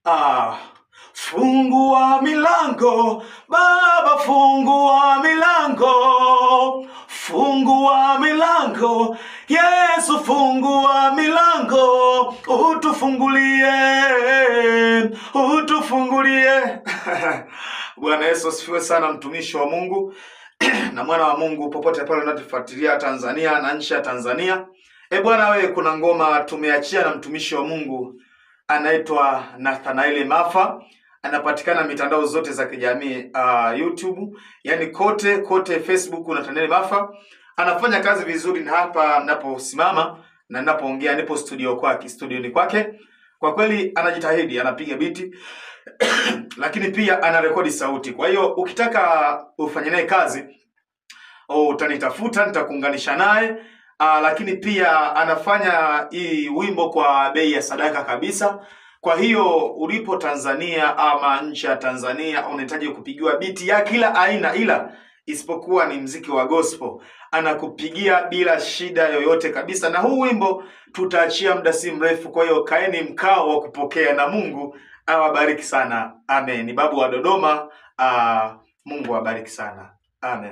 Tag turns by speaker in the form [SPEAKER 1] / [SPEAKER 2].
[SPEAKER 1] Ah, fungua milango, Baba, fungua milango. Fungua milango, Yesu, fungua milango. Utufungulie, utufungulie. Bwana Yesu asifiwe sana, mtumishi wa Mungu na mwana wa Mungu popote pale unatufuatilia Tanzania na nchi ya Tanzania. Bwana wewe, kuna ngoma tumeachia na mtumishi wa Mungu anaitwa Nathanaeli Mafa. Anapatikana mitandao zote za kijamii, YouTube, yani kote Facebook Nathanaeli Mafa. Anafanya kazi vizuri, na hapa ninaposimama na ninapoongea nipo studioni kwake. Kwa kweli anajitahidi, anapiga biti lakini pia anarekodi sauti. Kwa hiyo ukitaka ufanye naye kazi, utanitafuta, nitakuunganisha naye. Lakini pia anafanya hii wimbo kwa bei ya sadaka kabisa. Kwa hiyo ulipo Tanzania ama nchi ya Tanzania unahitaji kupigiwa biti ya kila aina, ila isipokuwa ni mziki wa gospel, anakupigia bila shida yoyote kabisa. Na huu wimbo tutaachia muda si mrefu, kwa hiyo kaeni mkao wa kupokea, na Mungu awabariki sana. Amen. Ni Babu wa Dodoma. Mungu awabariki sana. Amen.